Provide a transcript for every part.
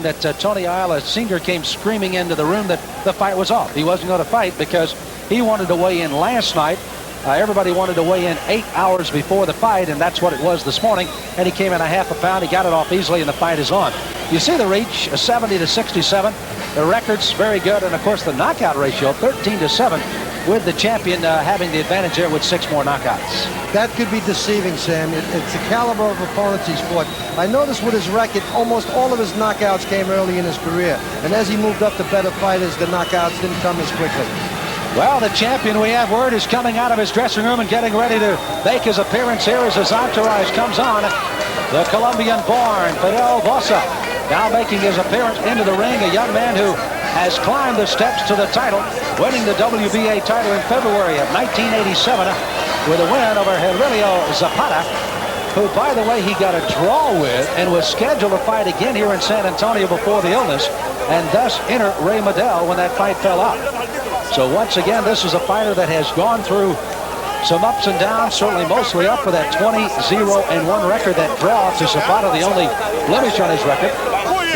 that Tony Ayala Sr. came screaming into the room that the fight was off. He wasn't going to fight because he wanted to weigh in last night. Everybody wanted to weigh in 8 hours before the fight, and that's what it was this morning. And he came in a half a pound. He got it off easily, and the fight is on. You see the reach, 70-67. The record's very good, and of course the knockout ratio, 13-7, with the champion having the advantage there with 6 more knockouts. That could be deceiving, Sam. It's the caliber of opponents he's fought. I noticed with his record, almost all of his knockouts came early in his career. And as he moved up to better fighters, the knockouts didn't come as quickly. Well, the champion, we have word, is coming out of his dressing room and getting ready to make his appearance here as his entourage comes on. The Colombian-born Fidel Bassa now making his appearance into the ring, a young man who has climbed the steps to the title, winning the WBA title in February of 1987 with a win over Helio Zapata, who, by the way, he got a draw with and was scheduled to fight again here in San Antonio before the illness, and thus enter Ray Medel when that fight fell out. So once again, this is a fighter that has gone through some ups and downs, certainly mostly up with that 20-0-1 record, that draw to Zapata, the only blemish on his record.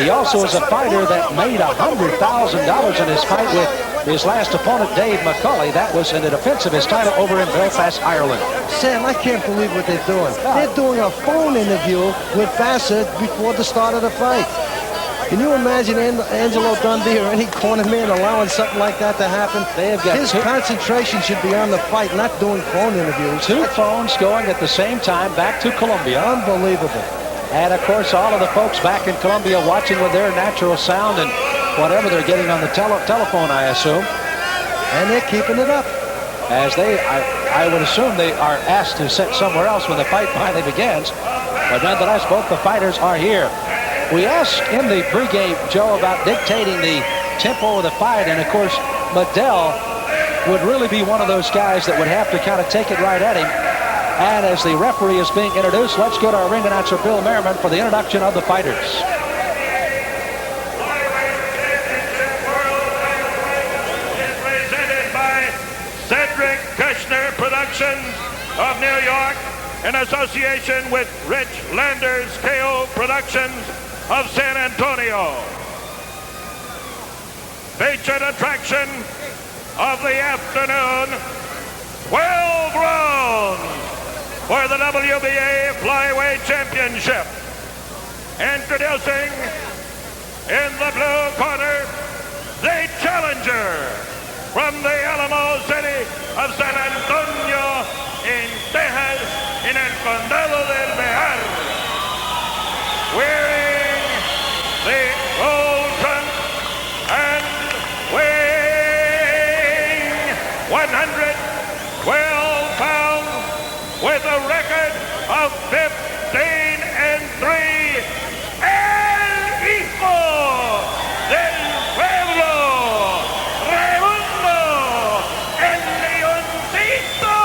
He also is a fighter that made $100,000 in his fight with his last opponent, Dave McCulley. That was in the defense of his title over in Belfast, Ireland. Sam, I can't believe what they're doing. They're doing a phone interview with Bassa before the start of the fight. Can you imagine Angelo Dundee or any corner man allowing something like that to happen? They have got his concentration should be on the fight, not doing phone interviews. 2 phones going at the same time back to Colombia. Unbelievable. And of course, all of the folks back in Colombia watching with their natural sound and whatever they're getting on the telephone, I assume. And they're keeping it up. As I would assume they are asked to sit somewhere else when the fight finally begins. But nonetheless, both the fighters are here. We asked in the pregame, Joe, about dictating the tempo of the fight, and of course, Medel would really be one of those guys that would have to kind of take it right at him. And as the referee is being introduced, let's go to our ring announcer, Bill Merriman, for the introduction of the fighters. Presented by Cedric Kushner Productions of New York, in association with Rich Landers KO Productions of San Antonio. Featured attraction of the afternoon, 12 rounds for the WBA Flyweight Championship. Introducing in the blue corner, the challenger from the Alamo City of San Antonio in Texas, in el Condado del Bejar, wearing the gold trunk and weighing 112 pounds with a record of 15-3, el hijo del pueblo, Raimundo, el leoncito,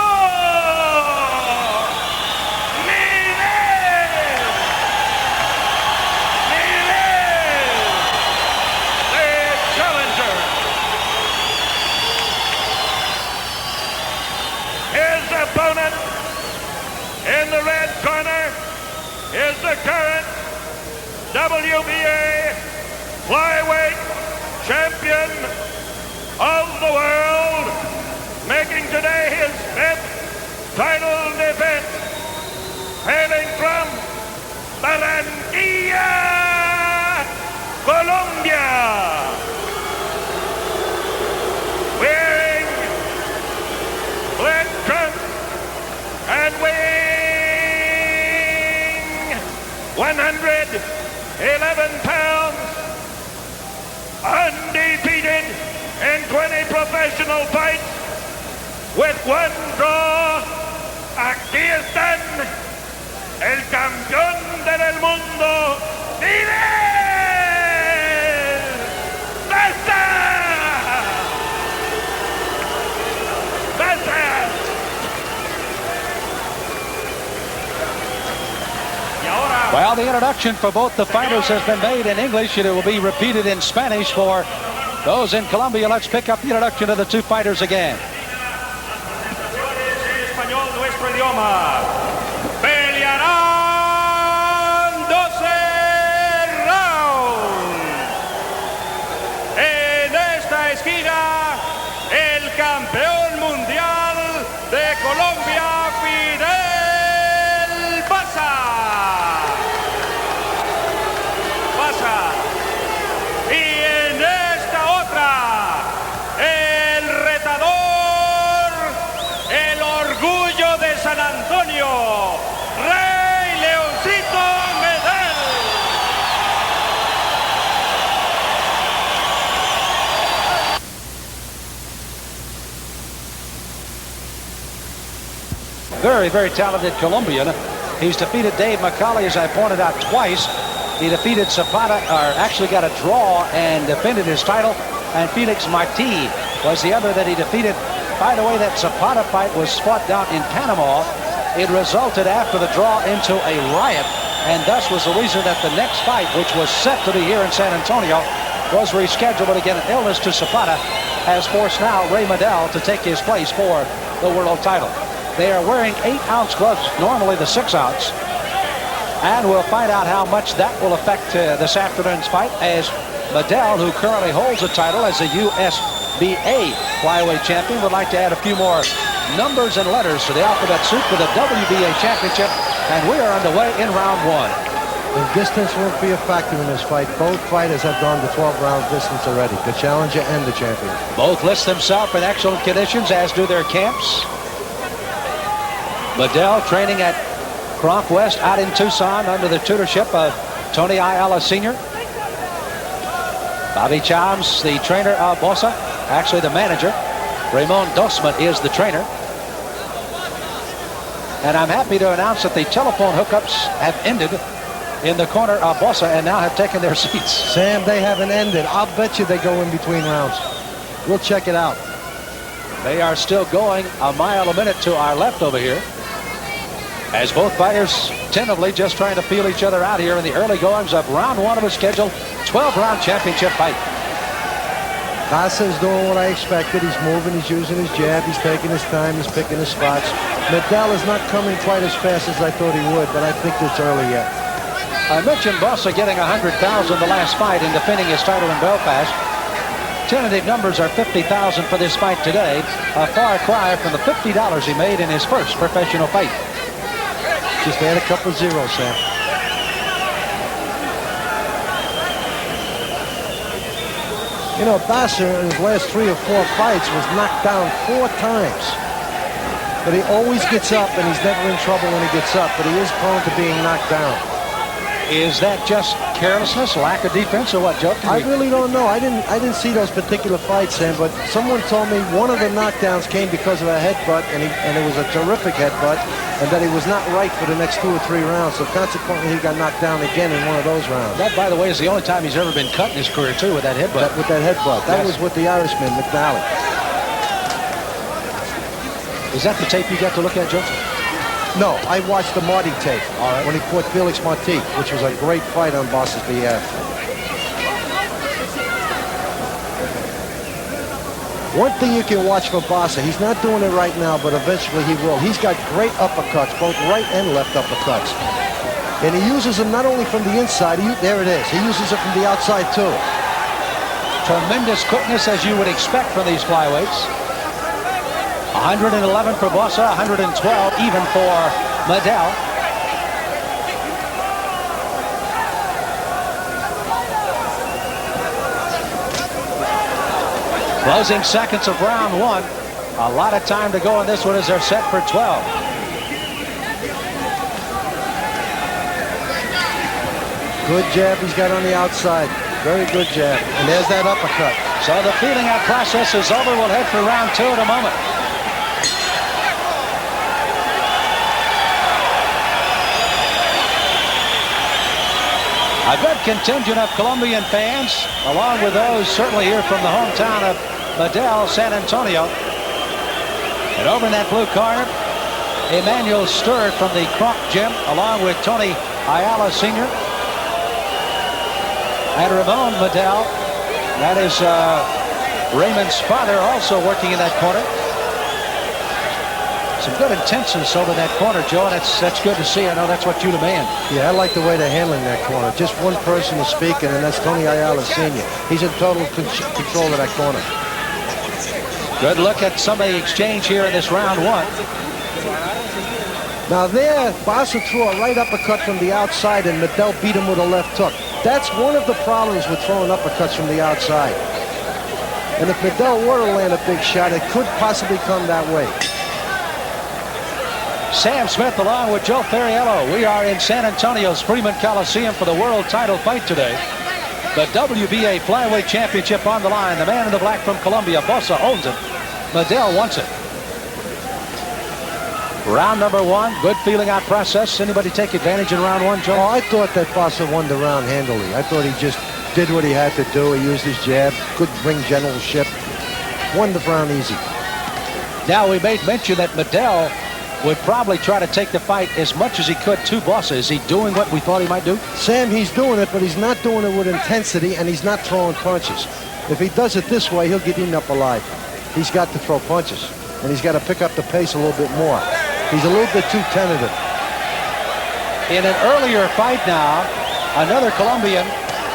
opponent in the red corner is the current WBA Flyweight Champion of the world, making today his 5th title defense, hailing from Barranquilla, Colombia, wearing black trunks and weighing 111 pounds, undefeated in 20 professional fights with 1 draw. Aquí están el campeón del mundo, Fidel Bassa. Well, the introduction for both the fighters has been made in English, and it will be repeated in Spanish for those in Colombia. Let's pick up the introduction of the 2 fighters again. Español, nuestro idioma. Pelearán 12 rounds. very, very talented Colombian. He's defeated Dave McCauley, as I pointed out, twice. He defeated Zapata, or actually got a draw and defended his title. And Felix Martí was the other that he defeated. By the way, that Zapata fight was fought down in Panama. It resulted after the draw into a riot, and thus was the reason that the next fight, which was set to be here in San Antonio, was rescheduled. But again, an illness to Zapata has forced now Ray Medel to take his place for the world title. They are wearing 8-ounce gloves, normally the 6-ounce. And we'll find out how much that will affect this afternoon's fight, as Medel, who currently holds the title as the USBA flyweight champion, would like to add a few more numbers and letters to the alphabet soup for the WBA championship. And we are underway in round 1. The distance won't be a factor in this fight. Both fighters have gone the 12-round distance already, the challenger and the champion. Both list themselves in excellent conditions, as do their camps. Medel training at Bronx West out in Tucson under the tutorship of Tony Ayala Sr. Bobby Chams, the trainer of Bassa, actually the manager. Ramon Dosman is the trainer. And I'm happy to announce that the telephone hookups have ended in the corner of Bassa and now have taken their seats. Sam, they haven't ended. I'll bet you they go in between rounds. We'll check it out. They are still going a mile a minute to our left over here, as both fighters tentatively just trying to feel each other out here in the early goings of round 1 of a scheduled 12-round championship fight. Bassa is doing what I expected. He's moving, he's using his jab, he's taking his time, he's picking his spots. Medel is not coming quite as fast as I thought he would, but I think it's early yet. I mentioned Bassa getting $100,000 the last fight and defending his title in Belfast. Tentative numbers are $50,000 for this fight today, a far cry from the $50 he made in his first professional fight. Just add a couple zeros, Sam. You know, Bassa in his last 3 or 4 fights was knocked down 4 times. But he always gets up, and he's never in trouble when he gets up, but he is prone to being knocked down. Is that just carelessness, lack of defense, or what, Joe? I really don't know. I didn't see those particular fights, Sam, but someone told me one of the knockdowns came because of a headbutt, and it was a terrific headbutt, and that he was not right for the next 2 or 3 rounds, so consequently he got knocked down again in one of those rounds. That, by the way, is the only time he's ever been cut in his career, too, with that headbutt. With that headbutt. That was with the Irishman, McNally. Is that the tape you got to look at, Joe? No, I watched the Marty tape when he fought Felix Martí, which was a great fight on Bassa's behalf. One thing you can watch for Bassa, he's not doing it right now, but eventually he will. He's got great uppercuts, both right and left uppercuts. And he uses them not only from the inside, there it is, he uses it from the outside too. Tremendous quickness, as you would expect from these flyweights. 111 for Bassa, 112 even for Medel. Closing seconds of round 1. A lot of time to go in this one as they're set for 12. Good jab he's got on the outside. Very good jab. And there's that uppercut. So the feeling out process is over. We'll head for round 2 in a moment. A good contingent of Colombian fans, along with those certainly here from the hometown of Medel, San Antonio. And over in that blue corner, Emmanuel Stewart from the Kronk Gym, along with Tony Ayala Sr. And Ramon Medel. That is Raymond's father, also working in that corner. Some good intentions over that corner, Joe, and that's good to see. I know that's what you demand. Yeah, I like the way they're handling that corner. Just one person is speaking, and that's Tony Ayala Sr. He's in total control of that corner. Good look at some of the exchange here in this round 1. Now there, Bassa threw a right uppercut from the outside, and Medel beat him with a left hook. That's one of the problems with throwing uppercuts from the outside. And if Medel were to land a big shot, it could possibly come that way. Sam Smith along with Joe Ferriello. We are in San Antonio's Freeman Coliseum for the world title fight today. The WBA flyweight championship on the line. The man in the black from Colombia, Bassa, owns it. Medel wants it. Round number 1, good feeling out process. Anybody take advantage in round 1, Joe? Oh, I thought that Bassa won the round handily. I thought he just did what he had to do. He used his jab, good ring generalship, won the round easy. Now, we made mention that Medel would probably try to take the fight as much as he could to Bassa. Is he doing what we thought he might do? Sam, he's doing it, but he's not doing it with intensity, and he's not throwing punches. If he does it this way, he'll get eaten up alive. He's got to throw punches, and he's got to pick up the pace a little bit more. He's a little bit too tentative. In an earlier fight now, another Colombian,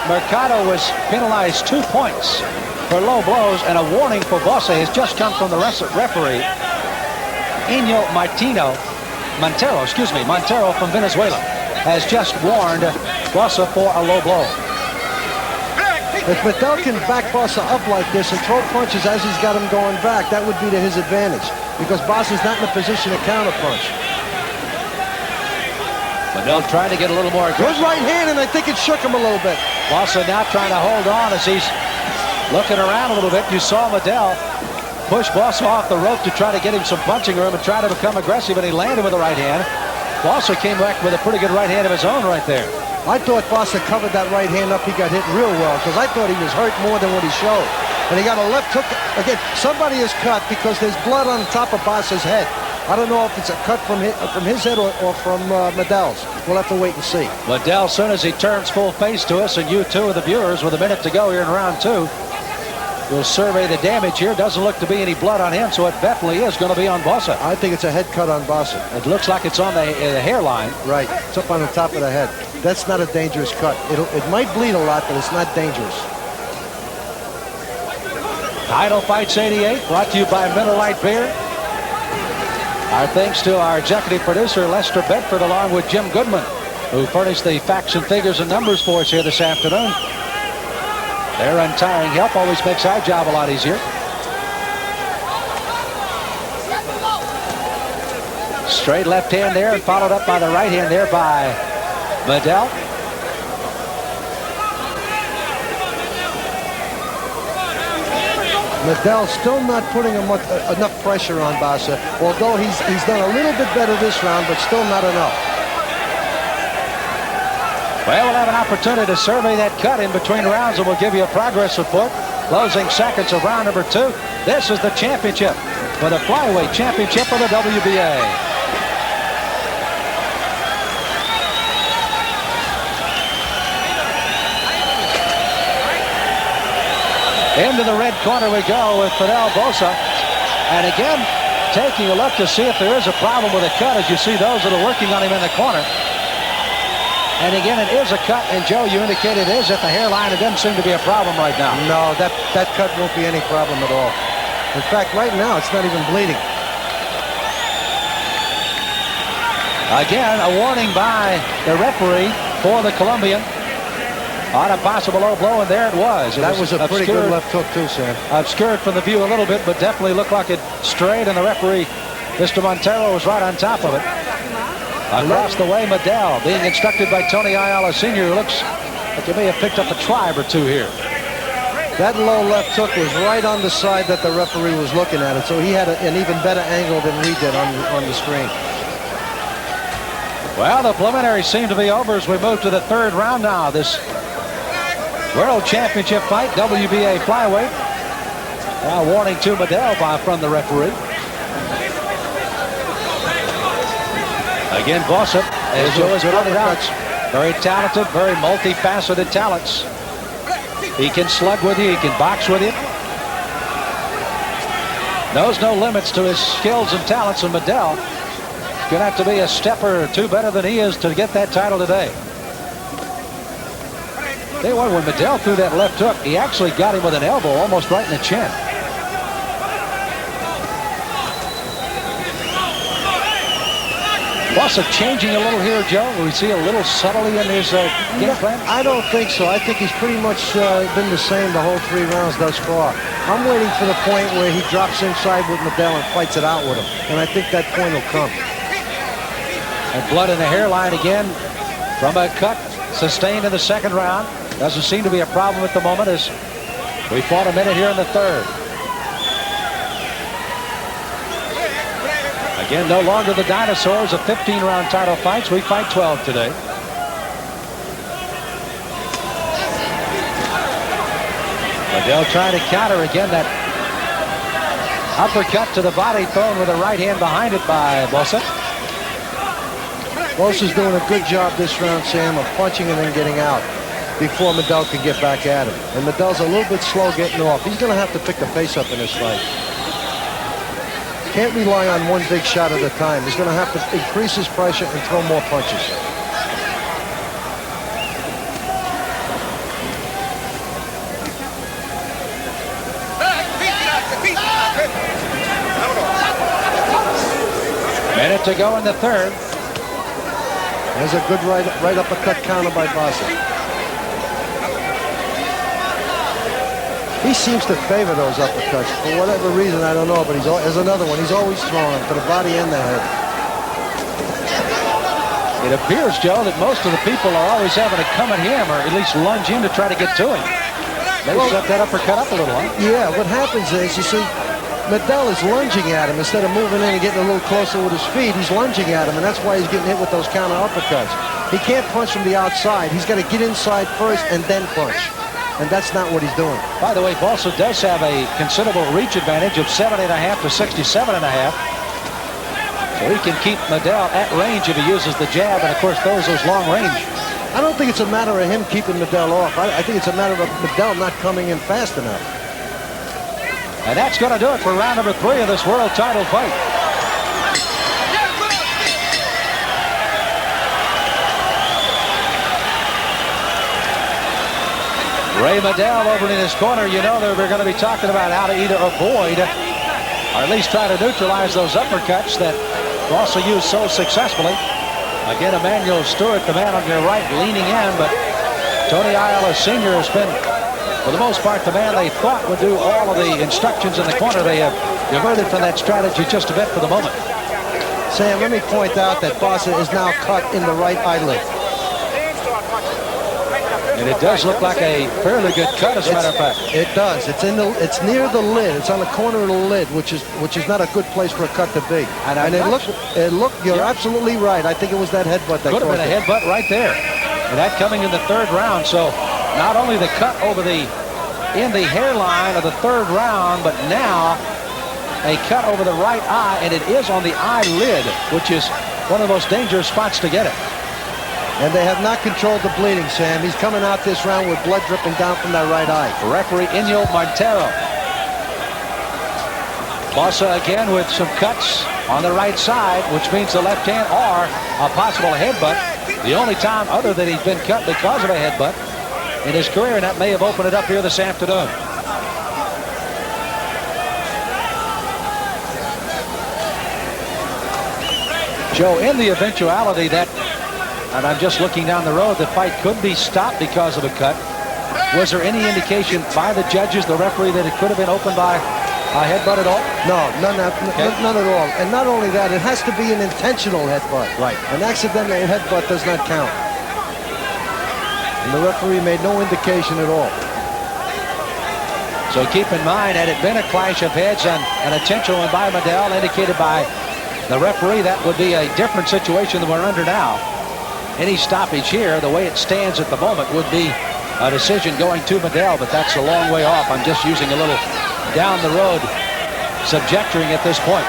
Mercado, was penalized 2 points for low blows, and a warning for Bassa has just come from the referee. Montero from Venezuela has just warned Bassa for a low blow. If Fidel can back Bassa up like this and throw punches as he's got him going back, that would be to his advantage, because Bassa's not in a position to counterpunch. Medel trying to get a little more aggressive. Good right hand, and I think it shook him a little bit. Bassa now trying to hold on as he's looking around a little bit. You saw Medel push Bassa off the rope to try to get him some punching room and try to become aggressive, and he landed with the right hand. Bassa came back with a pretty good right hand of his own right there. I thought Bassa covered that right hand up. He got hit real well, because I thought he was hurt more than what he showed. And he got a left hook. Again, somebody is cut because there's blood on top of Bassa's head. I don't know if it's a cut from his head or from Medel's. We'll have to wait and see. Medel, as soon as he turns full face to us, and you two of the viewers, with a minute to go here in round 2, we'll survey the damage here. Doesn't look to be any blood on him, so it definitely is going to be on Bassa. I think it's a head cut on Bassa. It looks like it's on the hairline. Right. It's up on the top of the head. That's not a dangerous cut. It might bleed a lot, but it's not dangerous. Title Fights 88, brought to you by Miller Lite Beer. Our thanks to our executive producer, Lester Bedford, along with Jim Goodman, who furnished the facts and figures and numbers for us here this afternoon. Their untiring help always makes our job a lot easier. Straight left hand there, and followed up by the right hand there by Medel. Medel still not putting enough pressure on Bassa, although he's done a little bit better this round, but still not enough. Well, we'll have an opportunity to survey that cut in between rounds, and we'll give you a progress report. Closing seconds of round number 2. This is the championship for the flyweight championship of the WBA. Into the red corner we go with Fidel Bassa. And again, taking a look to see if there is a problem with the cut, as you see those that are working on him in the corner. And again, it is a cut, and Joe, you indicated it is at the hairline. It doesn't seem to be a problem right now. No, that cut won't be any problem at all. In fact, right now, it's not even bleeding. Again, a warning by the referee for the Colombian on a possible low blow, and there it was. That was a pretty good left hook too, Sam. Obscured from the view a little bit, but definitely looked like it strayed, and the referee, Mr. Montero, was right on top of it. Across the way, Medel, being instructed by Tony Ayala Sr., who looks like he may have picked up a tribe or two here. That low left hook was right on the side that the referee was looking at it, so he had an even better angle than we did on the screen. Well, the preliminaries seem to be over as we move to the 3rd round now. This World Championship fight, WBA flyweight. Now warning to Medel from the referee. Again, Bassa, as Joe has pointed out, very talented, very multifaceted talents. He can slug with you, he can box with you. Knows no limits to his skills and talents, and Medel is going to have to be a step or two better than he is to get that title today. Tell you what, when Medel threw that left hook, he actually got him with an elbow almost right in the chin. Bassa changing a little here, Joe. We see a little subtlety in his game plan. I don't think so. I think he's pretty much been the same the whole 3 rounds thus far. I'm waiting for the point where he drops inside with Medel and fights it out with him. And I think that point will come. And blood in the hairline again from a cut sustained in the 2nd round. Doesn't seem to be a problem at the moment as we fought a minute here in the 3rd. Again, no longer the dinosaurs of 15-round title fights. We fight 12 today. Medel trying to counter again that uppercut to the body thrown with a right hand behind it by Bassa. Bassa's doing a good job this round, Sam, of punching and then getting out before Medel can get back at him. And Medel's a little bit slow getting off. He's going to have to pick the face up in this fight. Can't rely on one big shot at a time. He's going to have to increase his pressure and throw more punches. Minute to go in the third. There's a good right uppercut counter by Bassa. He seems to favor those uppercuts. For whatever reason, I don't know, but there's another one. He's always throwing them to the body and the head. It appears, Joe, that most of the people are always having to come at him or at least lunge in to try to get to him. They set that uppercut up a little, huh? Yeah, what happens is, you see, Medel is lunging at him instead of moving in and getting a little closer with his feet. He's lunging at him, and that's why he's getting hit with those counter uppercuts. He can't punch from the outside. He's got to get inside first and then punch. And that's not what he's doing. By the way, Bassa does have a considerable reach advantage of 70.5 to 67.5. So he can keep Medel at range if he uses the jab and, of course, throws those long range. I don't think it's a matter of him keeping Medel off. I think it's a matter of Medel not coming in fast enough. And that's going to do it for round number 3 of this world title fight. Ray Medel over in his corner. You know that we're going to be talking about how to either avoid or at least try to neutralize those uppercuts that Bassa used so successfully. Again, Emmanuel Stewart, the man on your right, leaning in, but Tony Ayala Sr. has been, for the most part, the man they thought would do all of the instructions in the corner. They have diverted from that strategy just a bit for the moment. Sam, let me point out that Bassa is now cut in the right eyelid. And it does look like a fairly good cut, as a matter of fact. It does. It's near the lid. It's on the corner of the lid, which is not a good place for a cut to be. And it looked. You're absolutely right. I think it was that headbutt that could have been a headbutt right there. And that coming in the third round. So not only the cut in the hairline of the third round, but now a cut over the right eye, and it is on the eyelid, which is one of the most dangerous spots to get it. And they have not controlled the bleeding, Sam. He's coming out this round with blood dripping down from that right eye. Referee Inyo Montero. Bassa again with some cuts on the right side, which means the left hand or a possible headbutt. The only time other than he's been cut because of a headbutt in his career, and that may have opened it up here this afternoon. Joe, in the eventuality that, and I'm just looking down the road, the fight could be stopped because of a cut. Was there any indication by the judges, the referee, that it could have been opened by a headbutt at all? No, none at all. And not only that, it has to be an intentional headbutt. Right. An accidental headbutt does not count. And the referee made no indication at all. So keep in mind, had it been a clash of heads and an intentional one by Medel, indicated by the referee, that would be a different situation than we're under now. Any stoppage here, the way it stands at the moment, would be a decision going to Medel, but that's a long way off. I'm just using a little down the road subjecturing at this point.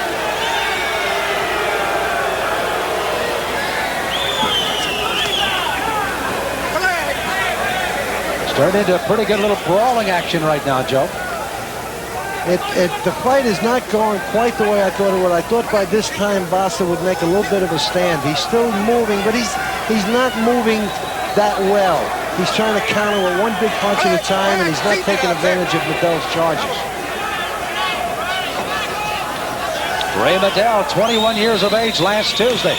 It's turned into a pretty good little brawling action right now, Joe. The fight is not going quite the way I thought it would. I thought by this time Bassa would make a little bit of a stand. He's still moving, but he's not moving that well. He's trying to counter with one big punch at a time, and he's not taking advantage of Medel's charges. Ray Medel, 21 years of age last Tuesday,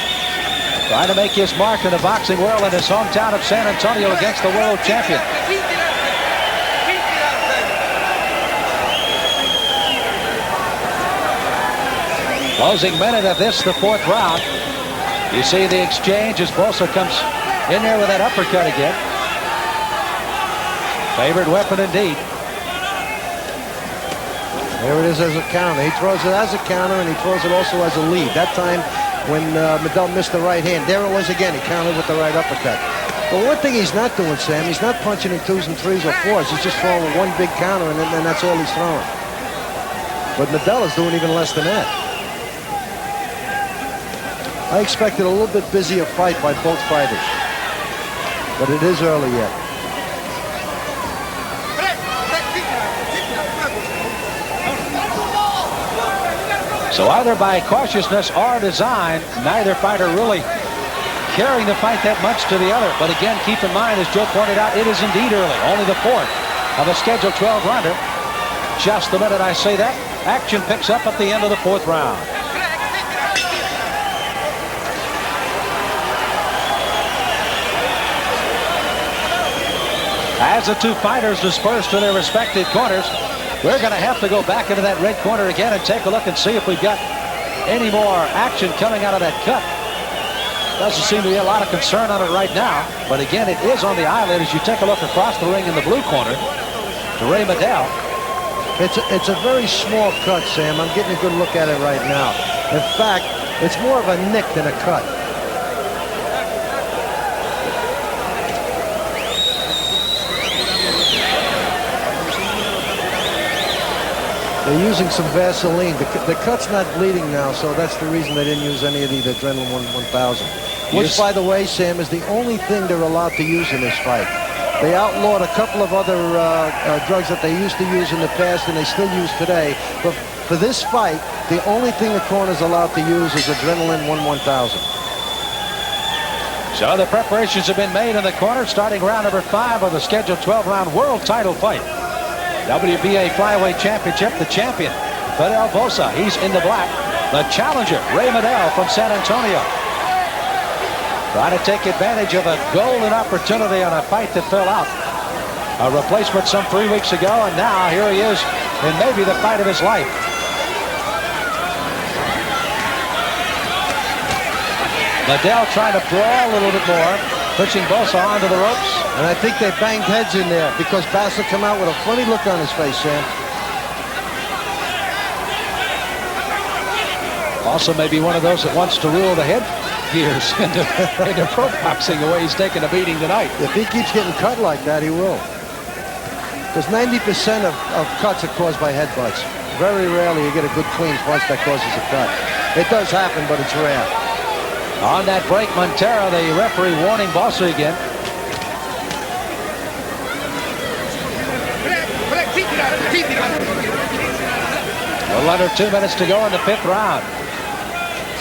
trying to make his mark in the boxing world in his hometown of San Antonio against the world champion. Closing minute of this, the fourth round. You see the exchange as Bassa comes in there with that uppercut again. Favorite weapon indeed. There it is as a counter. He throws it as a counter, and he throws it also as a lead. That time when Medel missed the right hand, there it was again. He countered with the right uppercut. But one thing he's not doing, Sam, he's not punching in 2s and 3s or 4s. He's just throwing one big counter, and then that's all he's throwing. But Medel is doing even less than that. I expected a little bit busier fight by both fighters. But it is early yet. So either by cautiousness or design, neither fighter really carrying the fight that much to the other. But again, keep in mind, as Joe pointed out, it is indeed early. Only the 4th of a scheduled 12-rounder. Just the minute I say that, action picks up at the end of the 4th round. As the two fighters disperse to their respective corners, we're going to have to go back into that red corner again and take a look and see if we've got any more action coming out of that cut. Doesn't seem to be a lot of concern on it right now, but again, it is on the eyelid as you take a look across the ring in the blue corner to Ray Medel. It's a very small cut, Sam. I'm getting a good look at it right now. In fact, it's more of a nick than a cut. They're using some Vaseline. The cut's not bleeding now, so that's the reason they didn't use any of the Adrenaline 1000. Which, by the way, Sam, is the only thing they're allowed to use in this fight. They outlawed a couple of other drugs that they used to use in the past and they still use today. But for this fight, the only thing the corner's allowed to use is Adrenaline 1000. So the preparations have been made in the corner, starting round number 5 of the scheduled 12-round world title fight. WBA Flyweight Championship, the champion, Fidel Bassa. He's in the black. The challenger, Ray Medel from San Antonio. Trying to take advantage of a golden opportunity on a fight that fell out. A replacement some 3 weeks ago, and now here he is in maybe the fight of his life. Medel trying to brawl a little bit more, pushing Bassa onto the ropes. And I think they banged heads in there because Bassa come out with a funny look on his face, Sam. Also maybe one of those that wants to rule the head gears into pro boxing the way he's taking a beating tonight. If he keeps getting cut like that, he will. Because 90% of cuts are caused by headbutts. Very rarely you get a good clean punch that causes a cut. It does happen, but it's rare. On that break, Montero, the referee, warning Bassa again. A little under 2 minutes to go in the 5th round.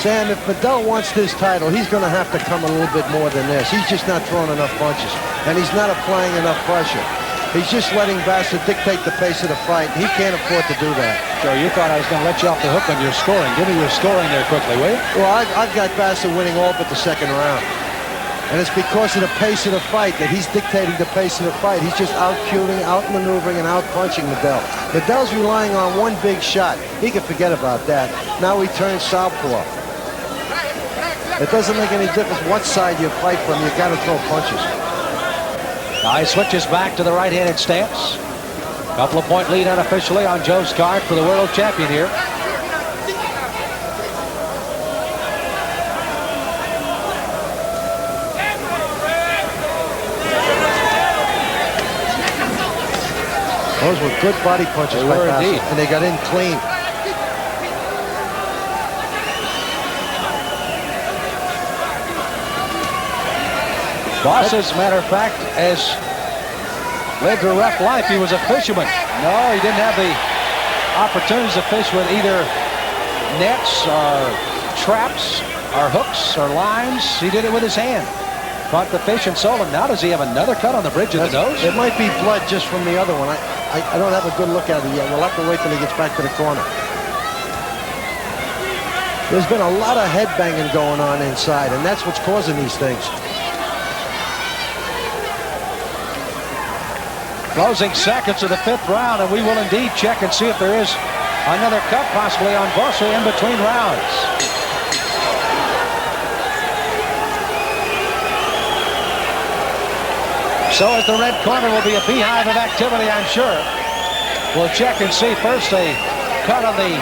Sam, if Fidel wants this title, he's going to have to come a little bit more than this. He's just not throwing enough punches, and he's not applying enough pressure. He's just letting Bassa dictate the pace of the fight. He can't afford to do that. Joe, you thought I was going to let you off the hook on your scoring. Give me your scoring there quickly, will you? Well, I've got Bassa winning all but the 2nd round. And it's because of the pace of the fight that he's dictating the pace of the fight. He's just out-cuting, out-maneuvering, and out-punching Medel. Medel's relying on one big shot. He can forget about that. Now he turns southpaw. It doesn't make any difference what side you fight from. You got to throw punches. Now he switches back to the right-handed stance. Couple of point lead unofficially on Joe's card for the world champion here. Those were good body punches by Bassa, and they got in clean. Bassa, as a matter of fact, has lived a rough life. He was a fisherman. No, he didn't have the opportunities to fish with either nets or traps or hooks or lines. He did it with his hand. Caught the fish and sold them. Now does he have another cut on the bridge of the nose? It might be blood just from the other one. I don't have a good look at it yet. We'll have to wait till he gets back to the corner. There's been a lot of headbanging going on inside, and that's what's causing these things. Closing seconds of the 5th round, and we will indeed check and see if there is another cut possibly on Bassa in between rounds. So as the red corner will be a beehive of activity, I'm sure. We'll check and see first a cut on the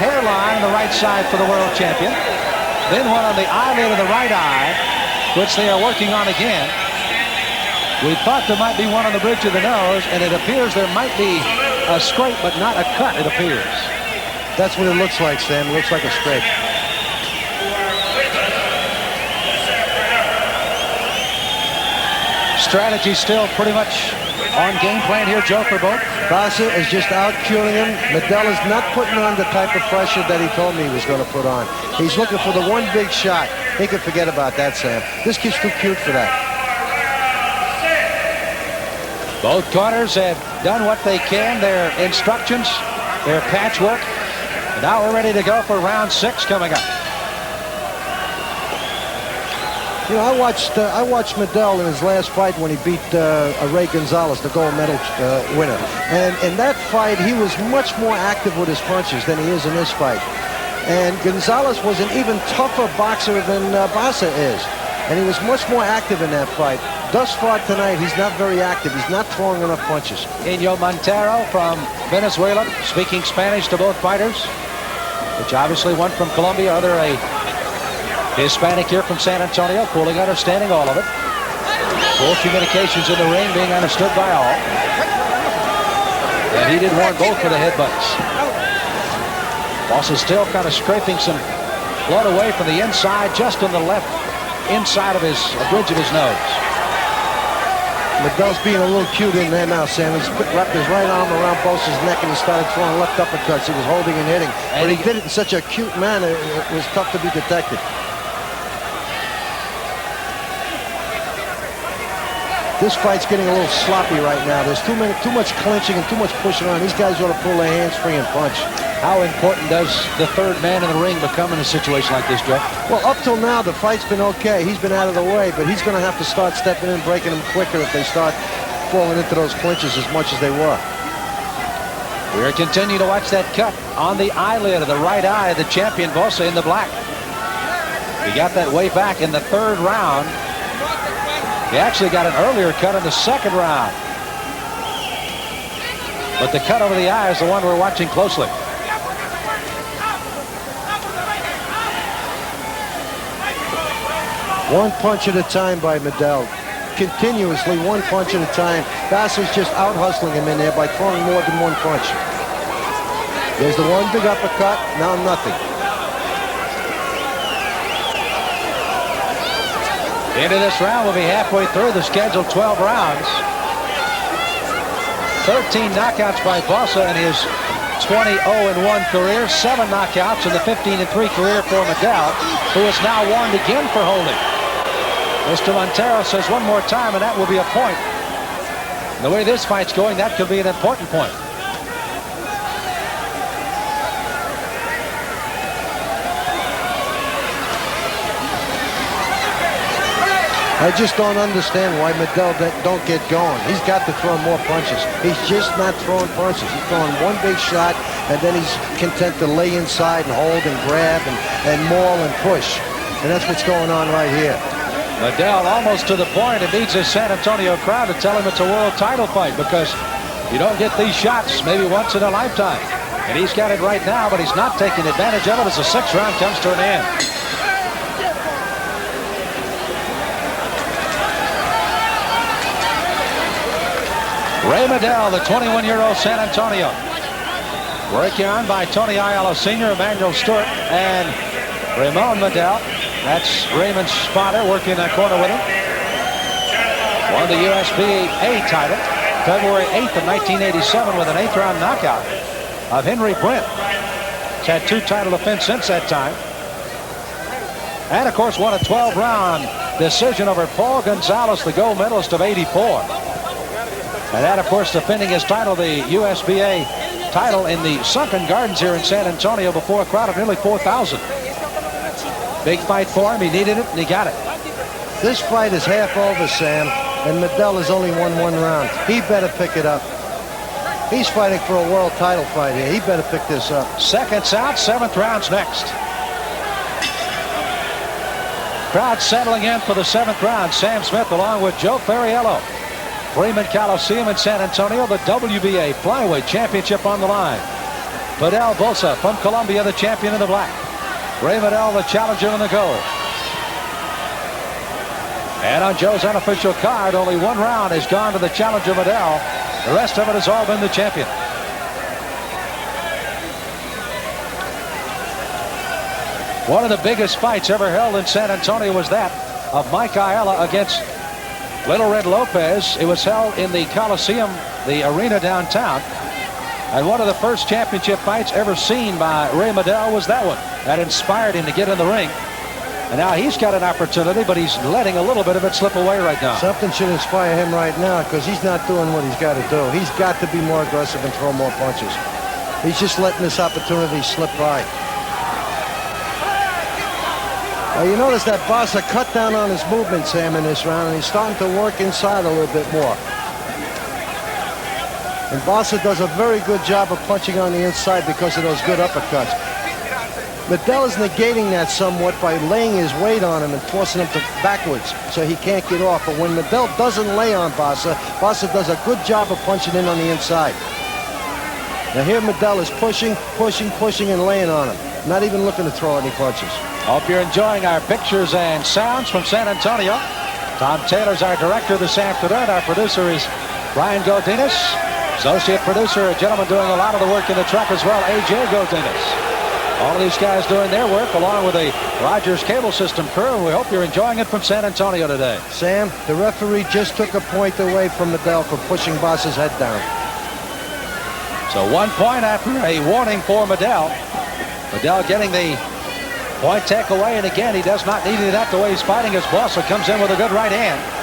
hairline on the right side for the world champion. Then one on the eyelid of the right eye, which they are working on again. We thought there might be one on the bridge of the nose, and it appears there might be a scrape, but not a cut, it appears. That's what it looks like, Sam. It looks like a scrape. Strategy still pretty much on game plan here, Joe, for both. Bassa is just out-curing him. Medel is not putting on the type of pressure that he told me he was going to put on. He's looking for the one big shot. He can forget about that, Sam. This kid's too cute for that. Both corners have done what they can. Their instructions, their patchwork. And now we're ready to go for round 6 coming up. You know, I watched Medel in his last fight when he beat Ray Gonzalez, the gold medal winner. And in that fight, he was much more active with his punches than he is in this fight. And Gonzalez was an even tougher boxer than Bassa is. And he was much more active in that fight. Thus far tonight, he's not very active. He's not throwing enough punches. Inyo Montero from Venezuela, speaking Spanish to both fighters, which obviously one from Colombia, other a Hispanic here from San Antonio, fully understanding all of it. Full communications in the ring being understood by all. And he did warn both for the headbutts. Bassa still kind of scraping some blood away from the inside, just on the left inside of his bridge of his nose. Medel's being a little cute in there now, Sam. He's wrapped his right arm around Bossa's neck and he started throwing left uppercuts. He was holding and hitting. But he did it in such a cute manner, it was tough to be detected. This fight's getting a little sloppy right now. There's too much clinching and too much pushing on. These guys ought to pull their hands free and punch. How important does the third man in the ring become in a situation like this, Joe? Well, up till now, the fight's been okay. He's been out of the way, but he's going to have to start stepping in, breaking them quicker if they start falling into those clinches as much as they were. We're continuing to watch that cut on the eyelid of the right eye of the champion, Bassa, in the black. He got that way back in the 3rd round. He actually got an earlier cut in the 2nd round. But the cut over the eye is the one we're watching closely. One punch at a time by Medel. Continuously, one punch at a time. Bassa's just out-hustling him in there by throwing more than one punch. There's the one big uppercut, now nothing. Into this round, we'll be halfway through the scheduled 12 rounds. 13 knockouts by Bassa in his 20-0-1 career. 7 knockouts in the 15-3 career for Medel, who is now warned again for holding. Mr. Montero says one more time, and that will be a point. The way this fight's going, that could be an important point. I just don't understand why Medel don't get going. He's got to throw more punches. He's just not throwing punches. He's throwing one big shot, and then he's content to lay inside and hold and grab and maul and push. And that's what's going on right here. Medel almost to the point. It needs his San Antonio crowd to tell him it's a world title fight, because you don't get these shots maybe once in a lifetime. And he's got it right now, but he's not taking advantage of it as the 6th round comes to an end. Ray Medel, the 21-year-old San Antonio. Working on by Tony Ayala Sr., Emmanuel Stewart, and Ramon Medel. That's Raymond Spotter working that corner with him. Won the USBA title February 8th of 1987 with an 8th round knockout of Henry Brent. He's had 2 title defenses since that time. And of course won a 12-round decision over Paul Gonzalez, the gold medalist of '84. And that, of course, defending his title, the USBA title, in the Sunken Gardens here in San Antonio before a crowd of nearly 4,000. Big fight for him. He needed it, and he got it. This fight is half over, Sam, and Medel has only won 1 round. He better pick it up. He's fighting for a world title fight here. He better pick this up. Seconds out, 7th round's next. Crowd settling in for the 7th round. Sam Smith along with Joe Ferriello. Freeman Coliseum in San Antonio, the WBA Flyweight Championship on the line. Fidel Bassa from Colombia, the champion in the black. Ray Medel, the challenger in the gold. And on Joe's unofficial card, only one round has gone to the challenger Medel. The rest of it has all been the champion. One of the biggest fights ever held in San Antonio was that of Mike Ayala against Little Red Lopez. It was held in the Coliseum, the arena downtown. And one of the first championship fights ever seen by Ray Medel was that one. That inspired him to get in the ring. And now he's got an opportunity, but he's letting a little bit of it slip away right now. Something should inspire him right now, because he's not doing what he's got to do. He's got to be more aggressive and throw more punches. He's just letting this opportunity slip by. You notice that Bassa cut down on his movement, Sam, in this round, and he's starting to work inside a little bit more. And Bassa does a very good job of punching on the inside because of those good uppercuts. Medel is negating that somewhat by laying his weight on him and forcing him to backwards so he can't get off. But when Medel doesn't lay on Bassa, Bassa does a good job of punching in on the inside. Now here Medel is pushing, and laying on him. Not even looking to throw any punches. Hope you're enjoying our pictures and sounds from San Antonio. Tom Taylor's our director this afternoon. Our producer is Brian Godinez. Associate producer, a gentleman doing a lot of the work in the truck as well, A.J. Godinez. All of these guys doing their work along with the Rogers Cable System crew. We hope you're enjoying it from San Antonio today. Sam, the referee just took a point away from Medel for pushing Bassa's head down. So 1 point after a warning for Medel. Medel getting the point take away, and again, he does not need it that the way he's fighting as Bassa comes in with a good right hand.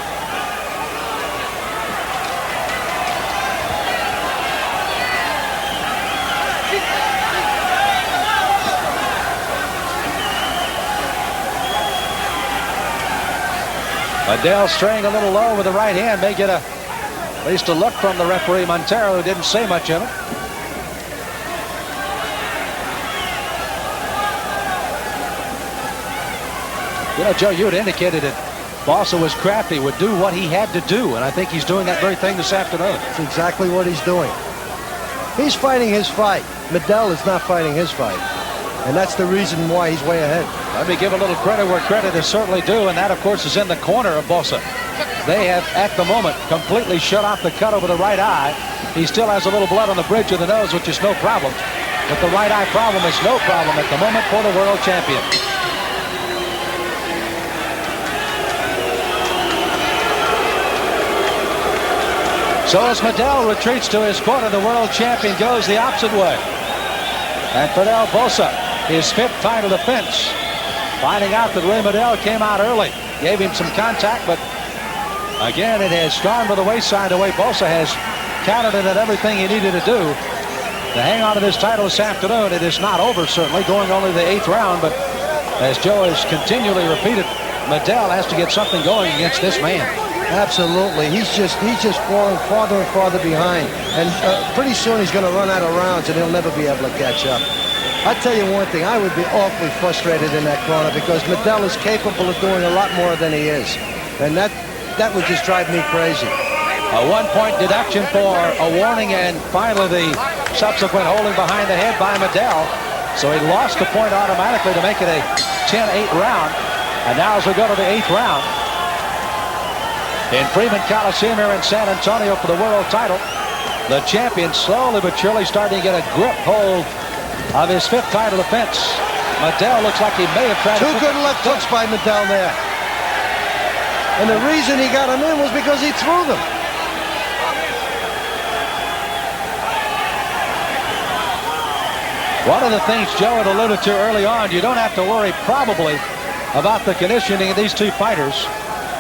Medel straying a little low with the right hand. May get at least a look from the referee Montero, who didn't say much of it. You know, Joe, you had indicated that Bassa was crafty, would do what he had to do, and I think he's doing that very thing this afternoon. That's exactly what he's doing. He's fighting his fight. Medel is not fighting his fight, and that's the reason why he's way ahead. Let me give a little credit where credit is certainly due, and that, of course, is in the corner of Bassa. They have, at the moment, completely shut off the cut over the right eye. He still has a little blood on the bridge of the nose, which is no problem. But the right eye problem is no problem at the moment for the world champion. So as Medel retreats to his corner, the world champion goes the opposite way. And Fidel Bassa, his fifth title defense, finding out that Ray Medel came out early, gave him some contact, but again, it has gone to the wayside the way Bassa has countered it at everything he needed to do to hang on to this title this afternoon. It is not over, certainly, going only the 8th round, but as Joe has continually repeated, Medel has to get something going against this man. Absolutely. He's just falling farther and farther behind. And pretty soon he's going to run out of rounds and he'll never be able to catch up. I tell you one thing, I would be awfully frustrated in that corner because Medel is capable of doing a lot more than he is. And that would just drive me crazy. A 1-point deduction for a warning, and finally the subsequent holding behind the head by Medel. So he lost the point automatically to make it a 10-8 round. And now as we go to the 8th round, in Freeman Coliseum here in San Antonio for the world title, the champion slowly but surely starting to get a grip hold of his 5th title defense. Medel looks like he may have tried two good left hooks by Medel there. And the reason he got him in was because he threw them. One of the things Joe had alluded to early on, you don't have to worry probably about the conditioning of these two fighters.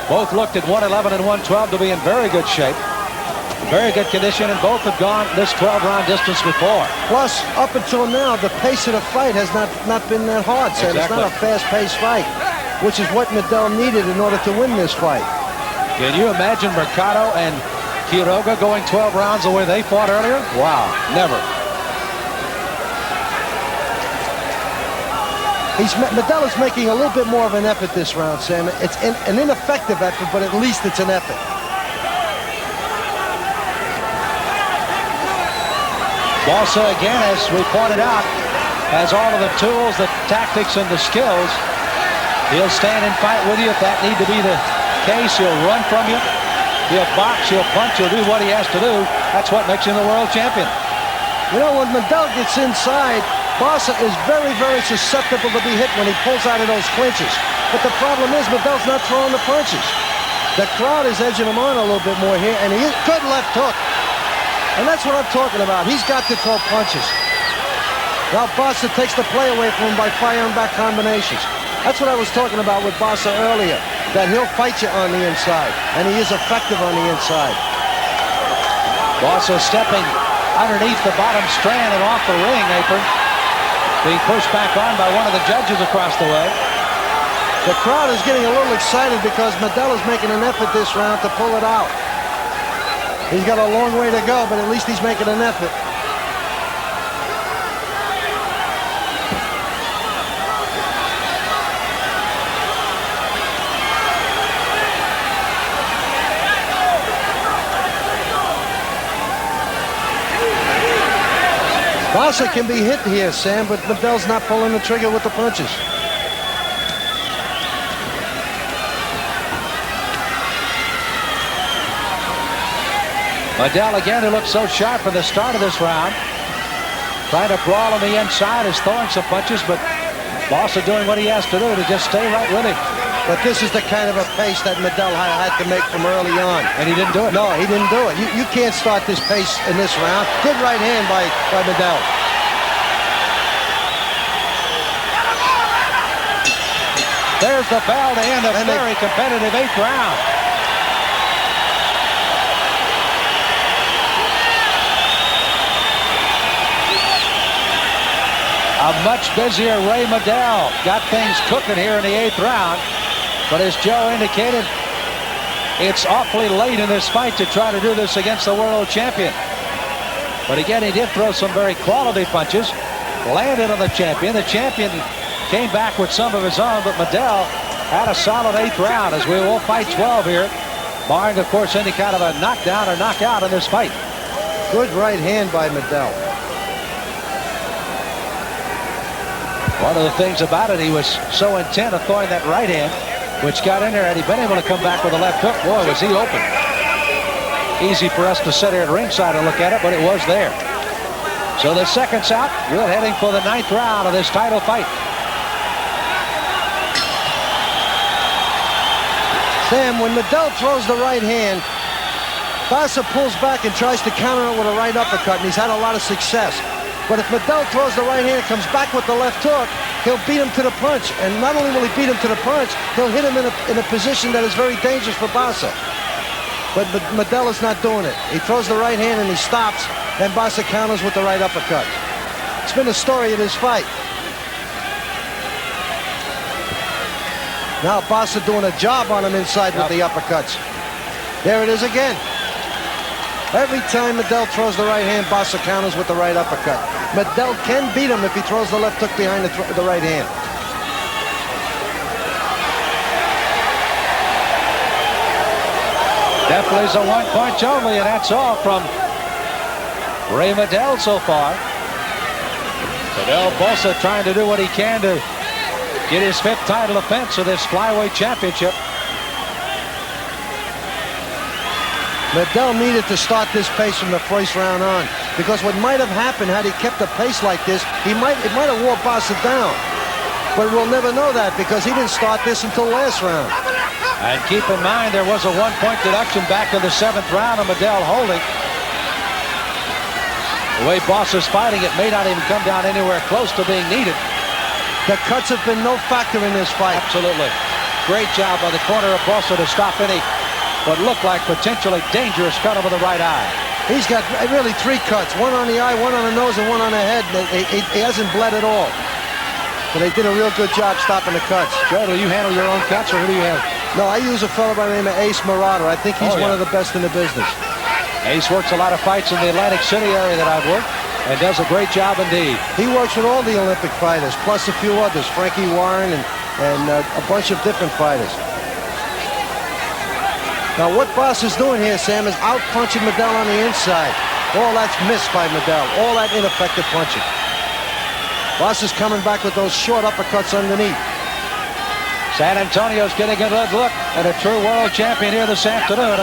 Both looked at 111 and 112 to be in very good shape. Very good condition, and both have gone this 12-round distance before. Plus, up until now, the pace of the fight has not been that hard, Sam. Exactly. It's not a fast-paced fight, which is what Medel needed in order to win this fight. Can you imagine Mercado and Quiroga going 12 rounds the way they fought earlier? Wow, never. Medel is making a little bit more of an effort this round, Sam. It's an ineffective effort, but at least it's an effort. Bassa, again, as we pointed out, has all of the tools, the tactics, and the skills. He'll stand and fight with you if that need to be the case. He'll run from you. He'll box, he'll punch, he'll do what he has to do. That's what makes him the world champion. You know, when Medel gets inside, Bassa is very, very susceptible to be hit when he pulls out of those clinches. But the problem is Medel's not throwing the punches. The crowd is edging him on a little bit more here, and he is good left hook. And that's what I'm talking about. He's got to throw punches. Now Bassa takes the play away from him by firing back combinations. That's what I was talking about with Bassa earlier, that he'll fight you on the inside, and he is effective on the inside. Bassa stepping underneath the bottom strand and off the ring apron, being pushed back on by one of the judges across the way. The crowd is getting a little excited because Medel is making an effort this round to pull it out. He's got a long way to go, but at least he's making an effort. Bassa can be hit here, Sam, but Medel's not pulling the trigger with the punches. Medel again, who looked so sharp in the start of this round, trying to brawl on the inside, is throwing some punches, but Bassa doing what he has to do to just stay right with him. But this is the kind of a pace that Medel had to make from early on. And he didn't do it. No, he didn't do it. You can't start this pace in this round. Good right hand by Medel. There's the bell to end a very competitive 8th round. A much busier Ray Medel got things cooking here in the 8th round. But as Joe indicated, it's awfully late in this fight to try to do this against the world champion. But again, he did throw some very quality punches, landed on the champion. The champion came back with some of his own, but Medel had a solid 8th round, as we will fight 12 here, barring, of course, any kind of a knockdown or knockout in this fight. Good right hand by Medel. One of the things about it, he was so intent on throwing that right hand, which got in there. Had he been able to come back with a left hook, boy, was he open. Easy for us to sit here at ringside and look at it, but it was there. So the second's out. We're heading for the 9th round of this title fight. Sam, when Medel throws the right hand, Bassa pulls back and tries to counter it with a right uppercut, and he's had a lot of success. But if Medel throws the right hand, comes back with the left hook, he'll beat him to the punch. And not only will he beat him to the punch, he'll hit him in a position that is very dangerous for Bassa. But Medel is not doing it. He throws the right hand and he stops, and Bassa counters with the right uppercut. It's been the story of this fight. Now Bassa doing a job on him inside with the uppercuts. There it is again. Every time Medel throws the right hand, Bassa counters with the right uppercut. Medel can beat him if he throws the left hook behind the right hand. Definitely is a 1 punch only, and that's all from Ray Medel so far. Fidel Bassa trying to do what he can to get his 5th title defense of this flyweight championship. Medel needed to start this pace from the first round on, because what might have happened had he kept a pace like this, it might have wore Bassa down. But we'll never know that because he didn't start this until last round. And keep in mind, there was a 1-point deduction back in the 7th round of Medel holding. The way Bassa's fighting, it may not even come down anywhere close to being needed. The cuts have been no factor in this fight. Absolutely. Great job by the corner of Bassa to stop any what looked like potentially dangerous cut over the right eye. He's got really 3 cuts, one on the eye, one on the nose, and one on the head. He hasn't bled at all. But they did a real good job stopping the cuts. Joe, do you handle your own cuts, or who do you have? No, I use a fellow by the name of Ace Marauder. I think he's one of the best in the business. Ace works a lot of fights in the Atlantic City area that I've worked, and does a great job indeed. He works with all the Olympic fighters, plus a few others, Frankie Warren and a bunch of different fighters. Now what Bassa's doing here, Sam, is out-punching Medel on the inside. All that's missed by Medel. All that ineffective punching. Bassa's coming back with those short uppercuts underneath. San Antonio's getting a good look at a true world champion here this afternoon.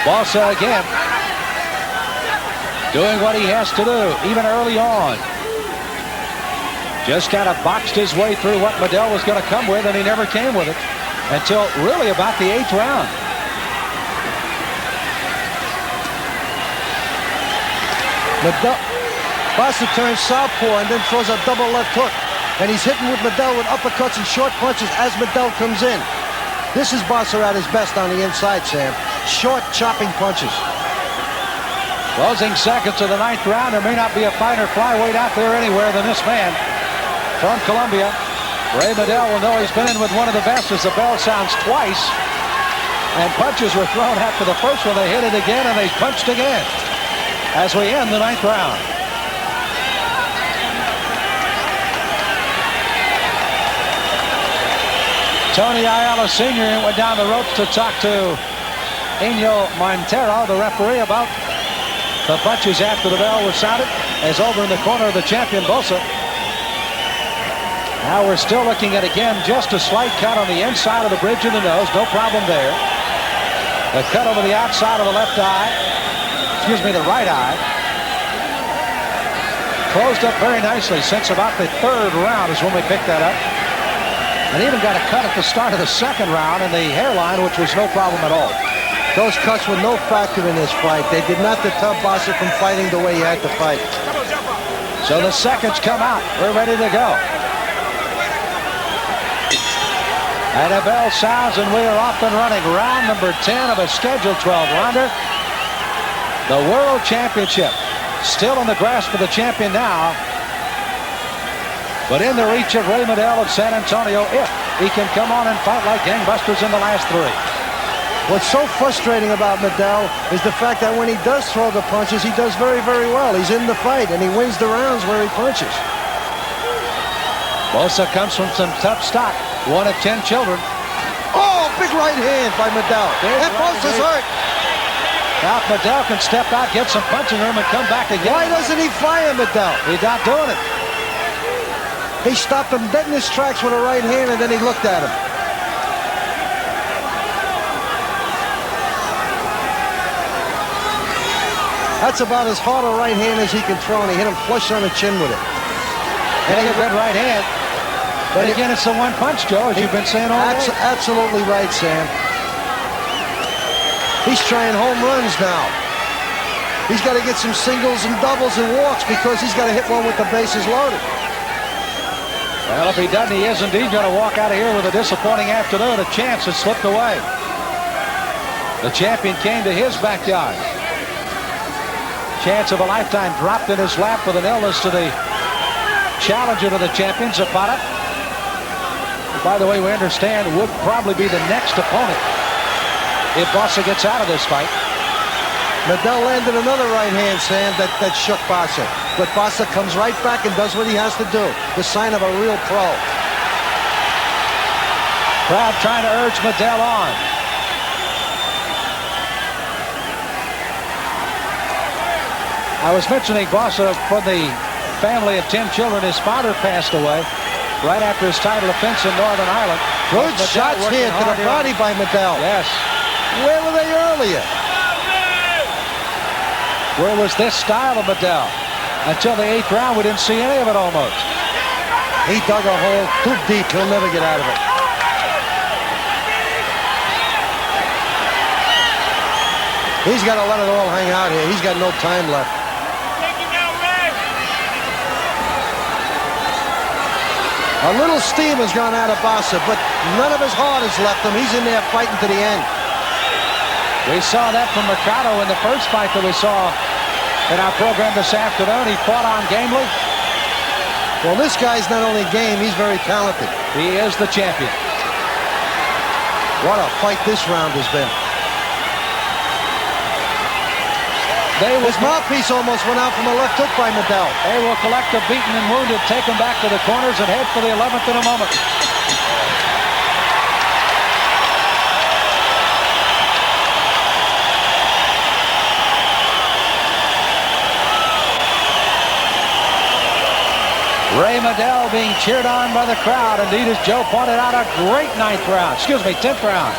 Bassa again doing what he has to do, even early on. Just kind of boxed his way through what Medel was going to come with, and he never came with it until really about the 8th round. Bassa turns southpaw and then throws a double left hook. And he's hitting with Medel with uppercuts and short punches as Medel comes in. This is Bassa at his best on the inside, Sam. Short, chopping punches. Closing seconds of the 9th round. There may not be a finer flyweight out there anywhere than this man from Colombia. Ray Medel will know he's been in with one of the best as the bell sounds twice. And punches were thrown after the first one. They hit it again and they punched again as we end the 9th round. Tony Ayala Sr. went down the ropes to talk to Eno Montero, the referee, about the punches after the bell was sounded, as over in the corner of the champion, Bassa. Now we're still looking at, again, just a slight cut on the inside of the bridge of the nose. No problem there. The cut over the outside of the left eye. Excuse me, the right eye. Closed up very nicely since about the 3rd round is when we picked that up. And even got a cut at the start of the 2nd round in the hairline, which was no problem at all. Those cuts were no factor in this fight. They did not deter Bassa from fighting the way he had to fight. So the seconds come out. We're ready to go. And a bell sounds and we are off and running. Round number 10 of a scheduled 12-rounder. The World Championship still in the grasp of the champion now, but in the reach of Ray Medel of San Antonio if he can come on and fight like gangbusters in the last 3. What's so frustrating about Medel is the fact that when he does throw the punches, he does very, very well. He's in the fight and he wins the rounds where he punches. Bassa comes from some tough stock. 1 of 10 children. Oh, big right hand by Medel. And Bassa's hurt. Now if Medel can step out, get some punching room, and come back again. Why doesn't he fire Medel? He's not doing it. He stopped him dead in his tracks with a right hand, and then he looked at him. That's about as hard a right hand as he can throw, and he hit him flush on the chin with it. And a good right hand. But again, it's the one punch, Joe, as you've been saying all day. Absolutely right, Sam. He's trying home runs now. He's got to get some singles and doubles and walks because he's got to hit one with the bases loaded. Well, if he doesn't, he is indeed going to walk out of here with a disappointing afternoon. A chance has slipped away. The champion came to his backyard. Chance of a lifetime dropped in his lap with an illness to the challenger to the champion, Zapata. By the way, we understand would probably be the next opponent if Bassa gets out of this fight. Medel landed another right hand, Sam, that shook Bassa. But Bassa comes right back and does what he has to do. The sign of a real pro. Crowd trying to urge Medel on. I was mentioning Bassa for the family of 10 children. His father passed away right after his title defense in Northern Ireland. Good shots here to the body by Medel. Yes. Where were they earlier? Where was this style of Medel? Until the 8th round, we didn't see any of it almost. He dug a hole too deep. He'll never get out of it. He's got to let it all hang out here. He's got no time left. A little steam has gone out of Bassa, but none of his heart has left him. He's in there fighting to the end. We saw that from Mercado in the first fight that we saw in our program this afternoon. He fought on gamely. Well, this guy's not only game, he's very talented. He is the champion. What a fight this round has been. His mouthpiece almost went out from a left hook by Medel. They will collect the beaten and wounded, take them back to the corners, and head for the 11th in a moment. Ray Medel being cheered on by the crowd. Indeed, as Joe pointed out, a great 10th round.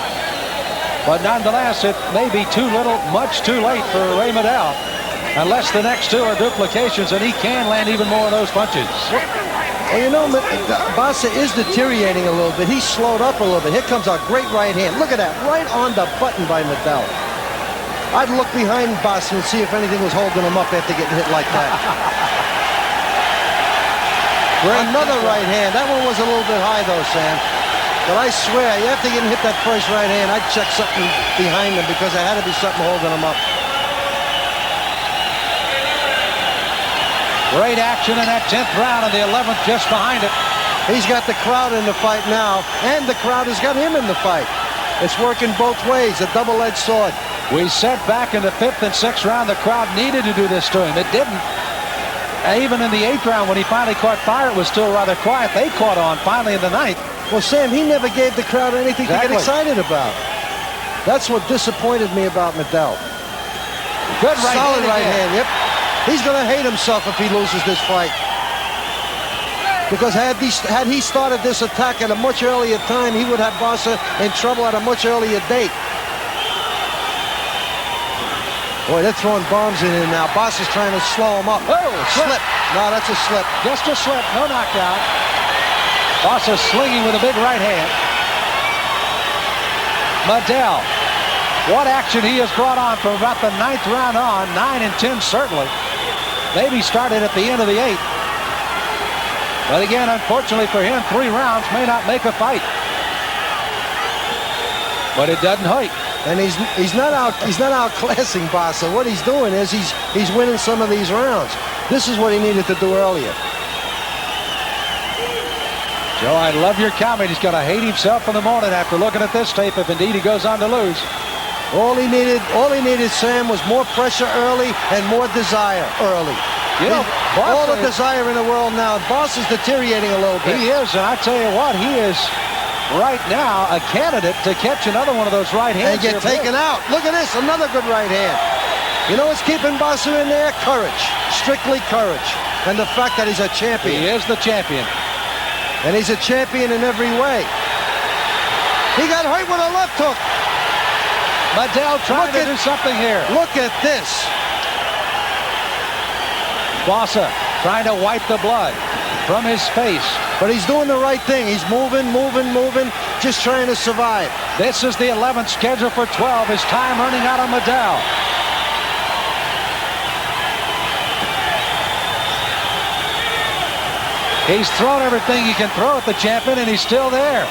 But nonetheless, it may be much too late for Ray Medel. Unless the next two are duplications, and he can land even more of those punches. Well, you know, Bassa is deteriorating a little bit. He's slowed up a little bit. Here comes a great right hand. Look at that, right on the button by Medel. I'd look behind Bassa and see if anything was holding him up after getting hit like that. Another right hand. That one was a little bit high, though, Sam. But I swear, after getting hit that first right hand, I'd check something behind him because there had to be something holding him up. Great action in that 10th round, and the 11th just behind it. He's got the crowd in the fight now, and the crowd has got him in the fight. It's working both ways, a double-edged sword. We said back in the 5th and 6th round the crowd needed to do this to him. It didn't. Even in the 8th round, when he finally caught fire, it was still rather quiet. They caught on finally in the 9th. Well, Sam, he never gave the crowd anything to get excited about. That's what disappointed me about Medel. Good right hand. Solid right hand, yep. He's going to hate himself if he loses this fight. Because had he started this attack at a much earlier time, he would have Bassa in trouble at a much earlier date. Boy, they're throwing bombs in now. Bassa's trying to slow him up. Oh, slip. No, that's a slip. Just a slip, no knockout. Bassa slinging with a big right hand. Medel. What action he has brought on from about the 9th round on. 9 and 10 certainly. Maybe started at the end of the 8th. But again, unfortunately for him, 3 rounds may not make a fight. But it doesn't hurt. And he's not outclassing Bassa. What he's doing is he's winning some of these rounds. This is what he needed to do earlier. Joe, I love your comment. He's going to hate himself in the morning after looking at this tape if indeed he goes on to lose. All he needed, Sam, was more pressure early and more desire early. You know, all the desire in the world now. Bossa's deteriorating a little bit. He is, and I tell you what, he is right now a candidate to catch another one of those right hands. And get taken out. Look at this, another good right hand. You know what's keeping Bassa in there? Courage. Strictly courage. And the fact that he's a champion. He is the champion. And he's a champion in every way. He got hurt with a left hook. Medel trying to do something here. Look at this. Bassa trying to wipe the blood from his face. But he's doing the right thing. He's moving, just trying to survive. This is the 11th scheduled for 12. His time running out on Medel. He's thrown everything he can throw at the champion, and he's still there.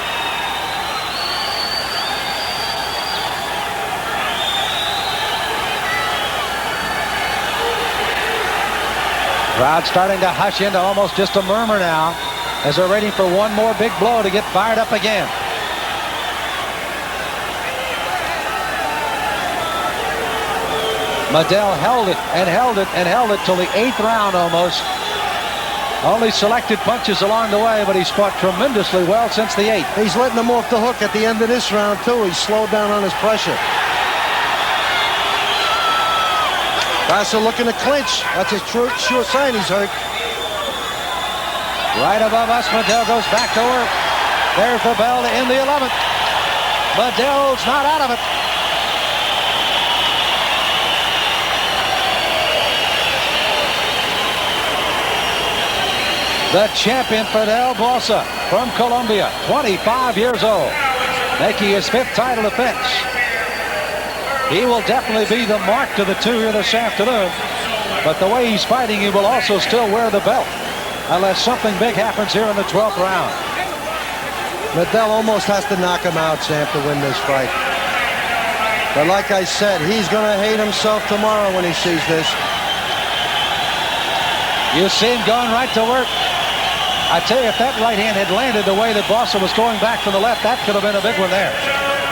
Crowd starting to hush into almost just a murmur now as they're waiting for one more big blow to get fired up again. Medel held it and held it and held it till the 8th round almost. Only selected punches along the way, but he's fought tremendously well since the 8th. He's letting them off the hook at the end of this round, too. He's slowed down on his pressure. Bassa looking to clinch. That's a sure sign he's hurt. Right above us, Medel goes back to work. There's the bell to end the 11th. Medel's not out of it. The champion, Fidel Bassa, from Colombia, 25 years old, making his 5th title defense. He will definitely be the mark to the 2 here this afternoon. But the way he's fighting, he will also still wear the belt, unless something big happens here in the 12th round. Medel almost has to knock him out, Sam, to win this fight. But like I said, he's going to hate himself tomorrow when he sees this. You see him going right to work. I tell you, if that right hand had landed the way that Bassa was going back from the left, that could have been a big one there.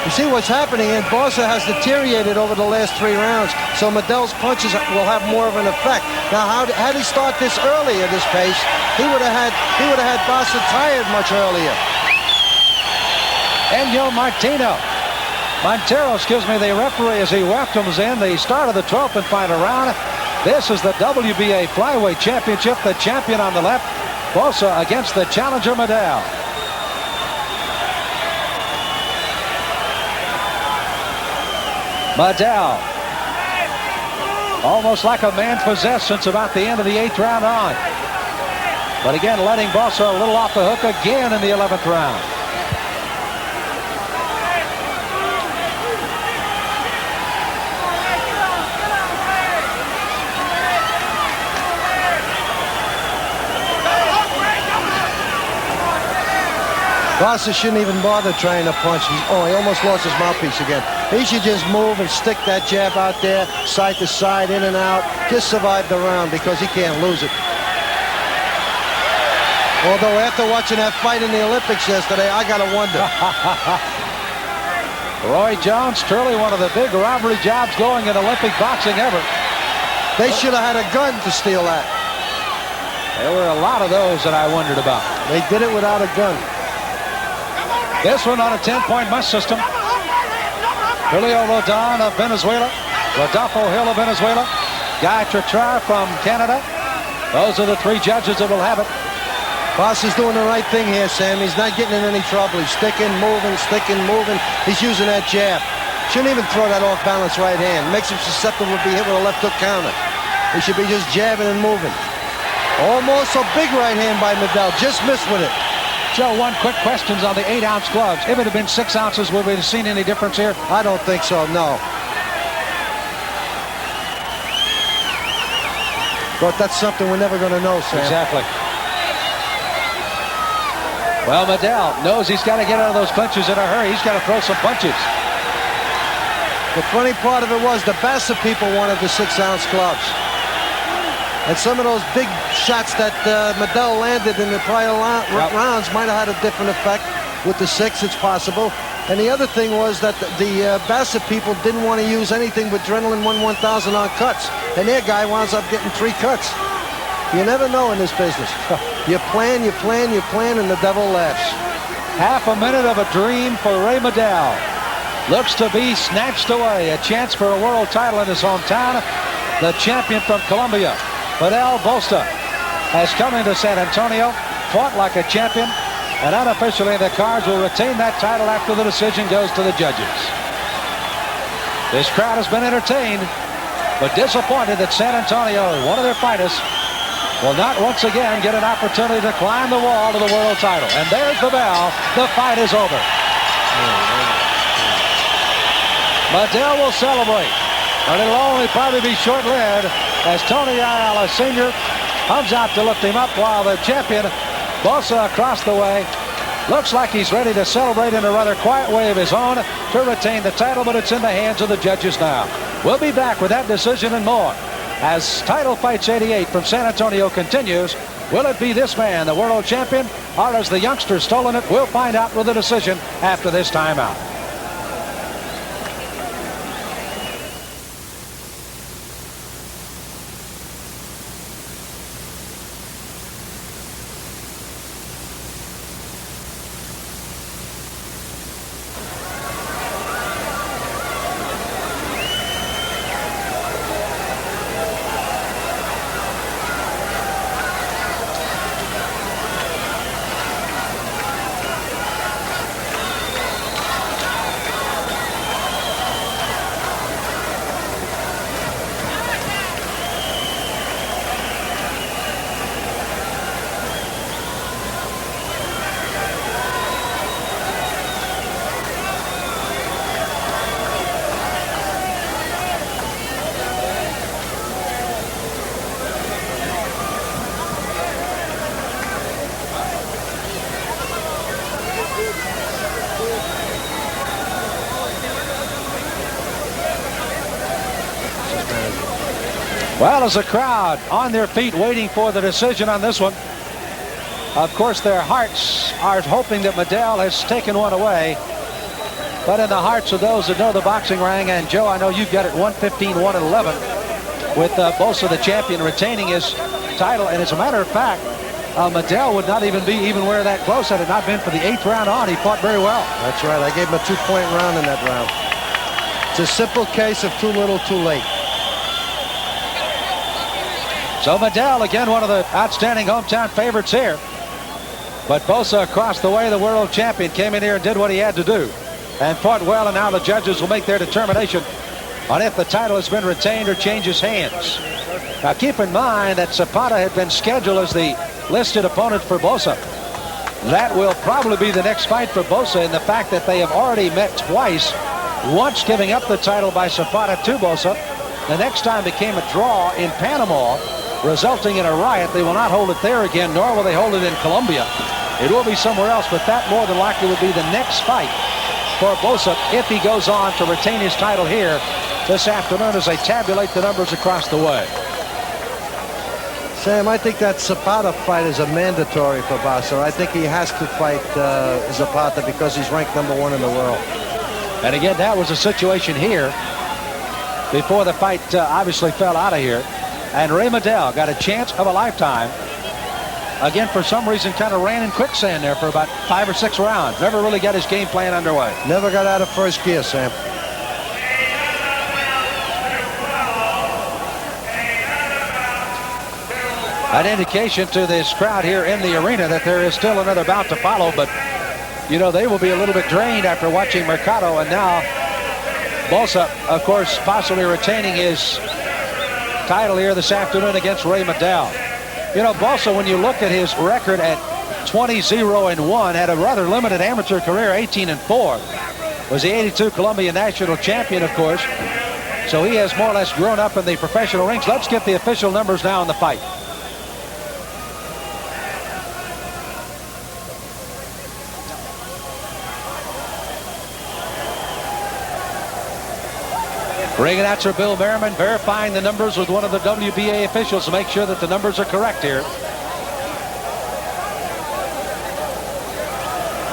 You see what's happening, and Bassa has deteriorated over the last 3 rounds, so Medel's punches will have more of an effect. Now, had he started this earlier, this pace, he would have had Bassa tired much earlier. Enyo Montero, the referee, as he welcomes in the start of the 12th and final round. This is the WBA Flyweight Championship. The champion on the left, Bassa against the challenger Medel. Medel, almost like a man possessed since about the end of the 8th round on. But again, letting Bassa a little off the hook again in the 11th round. Bassa shouldn't even bother trying to punch. He almost lost his mouthpiece again. He should just move and stick that jab out there, side to side, in and out. Just survive the round because he can't lose it. Although after watching that fight in the Olympics yesterday, I got to wonder. Roy Jones, truly one of the big robbery jobs going in Olympic boxing ever. They should have had a gun to steal that. There were a lot of those that I wondered about. They did it without a gun. This one on a 10-point must system. Julio Rodon of Venezuela. Rodolfo Hill of Venezuela. Guy Tratra from Canada. Those are the 3 judges that will have it. Bassa's doing the right thing here, Sam. He's not getting in any trouble. He's sticking, moving, He's using that jab. Shouldn't even throw that off-balance right hand. Makes him susceptible to be hit with a left hook counter. He should be just jabbing and moving. Almost a big right hand by Medel. Just missed with it. Joe, one quick question on the 8-ounce gloves. If it had been 6 ounces, would we have seen any difference here? I don't think so, no. But that's something we're never going to know, Sam. Exactly. Well, Medel knows he's got to get out of those clinches in a hurry. He's got to throw some punches. The funny part of it was the Bassa people wanted the 6-ounce gloves. And some of those big shots that Medel landed in the prior rounds might have had a different effect with the 6. It's possible. And the other thing was that the Bassa people didn't want to use anything but Adrenaline 1000 on cuts. And their guy winds up getting 3 cuts. You never know in this business. You plan, and the devil laughs. Half a minute of a dream for Ray Medel. Looks to be snatched away. A chance for a world title in his hometown. The champion from Colombia, Fidel Bassa, has come into San Antonio, fought like a champion, and unofficially the cards will retain that title after the decision goes to the judges. This crowd has been entertained, but disappointed that San Antonio, one of their fighters, will not once again get an opportunity to climb the wall to the world title. And there's the bell. The fight is over. Medel will celebrate, but it'll only probably be short-lived as Tony Ayala Sr. comes out to lift him up while the champion, Bassa, across the way, looks like he's ready to celebrate in a rather quiet way of his own to retain the title, but it's in the hands of the judges now. We'll be back with that decision and more as Title Fights 88 from San Antonio continues. Will it be this man, the world champion, or has the youngster stolen it? We'll find out with a decision after this timeout. Well, as a crowd on their feet waiting for the decision on this one, of course their hearts are hoping that Medel has taken one away, but in the hearts of those that know the boxing ring, and Joe, I know you've got it 115, 111 with Bassa, the champion, retaining his title. And as a matter of fact, Medel would not even be where that close had it not been for the 8th round on. He fought very well. That's right. I gave him a 2-point round in that round. It's a simple case of too little, too late. So Medel, again, one of the outstanding hometown favorites here. But Bassa, across the way, the world champion, came in here and did what he had to do and fought well, and now the judges will make their determination on if the title has been retained or changes hands. Now keep in mind that Zapata had been scheduled as the listed opponent for Bassa. That will probably be the next fight for Bassa, in the fact that they have already met twice, once giving up the title by Zapata to Bassa. The next time became a draw in Panama, resulting in a riot. They will not hold it there again, nor will they hold it in Colombia. It will be somewhere else, but that more than likely would be the next fight for Bassa if he goes on to retain his title here this afternoon as they tabulate the numbers across the way. Sam, I think that Zapata fight is a mandatory for Bassa. I think he has to fight Zapata because he's ranked #1 in the world. And again, that was a situation here before the fight obviously fell out of here. And Ray Medel got a chance of a lifetime. Again, for some reason, kind of ran in quicksand there for about 5 or 6 rounds. Never really got his game plan underway. Never got out of first gear, Sam. An indication to this crowd here in the arena that there is still another bout to follow, but you know, they will be a little bit drained after watching Mercado, and now Bassa, of course, possibly retaining his title here this afternoon against Ray Medel. You know, Bassa, when you look at his record at 20-0-1, had a rather limited amateur career, 18-4. Was the '82 Colombian national champion, of course. So he has more or less grown up in the professional rings. Let's get the official numbers now in the fight. Ring announcer Bill Merriman verifying the numbers with one of the WBA officials to make sure that the numbers are correct here.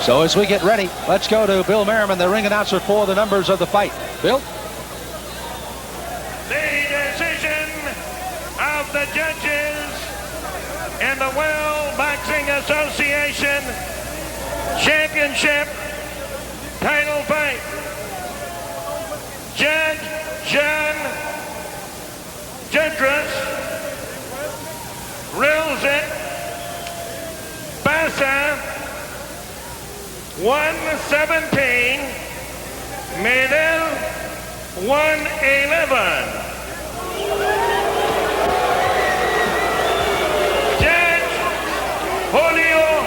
So as we get ready, let's go to Bill Merriman, the ring announcer, for the numbers of the fight. Bill? The decision of the judges in the World Boxing Association Championship title fight. Judge John Jedras rules it. Bassa 117, Medel 111. Judge Julio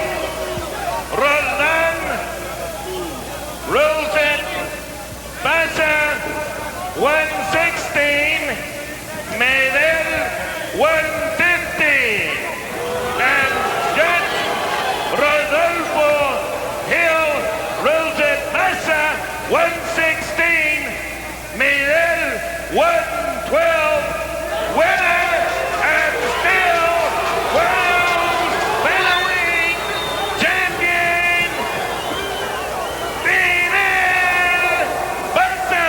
Roldán rules it. Bassa 116, Medel 150, and Judge Rodolfo Hill rules it. Bassa 116, Medel 112, winner and still world featherweight champion, Fidel Bassa.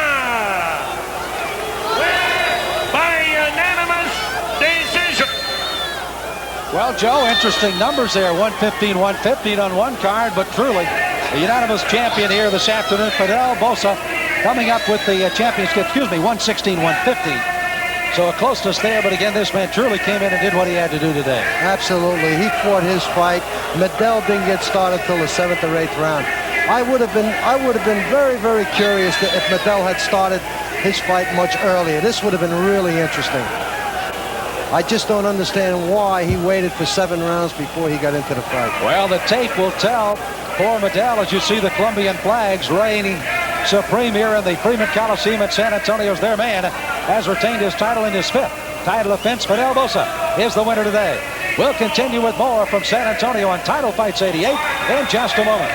Well, Joe, interesting numbers there. 115-115 on one card, but truly the unanimous champion here this afternoon, Fidel Bassa, coming up with the championship, 116-115. So a closeness there, but again, this man truly came in and did what he had to do today. Absolutely. He fought his fight. Medel didn't get started till the 7th or 8th round. I would have been very, very curious if Medel had started his fight much earlier. This would have been really interesting. I just don't understand why he waited for 7 rounds before he got into the fight. Well, the tape will tell for Medel as you see the Colombian flags reigning supreme here in the Freeman Coliseum at San Antonio. Their man has retained his title in his 5th title offense. Fidel Bassa is the winner today. We'll continue with more from San Antonio on Title Fights 88 in just a moment.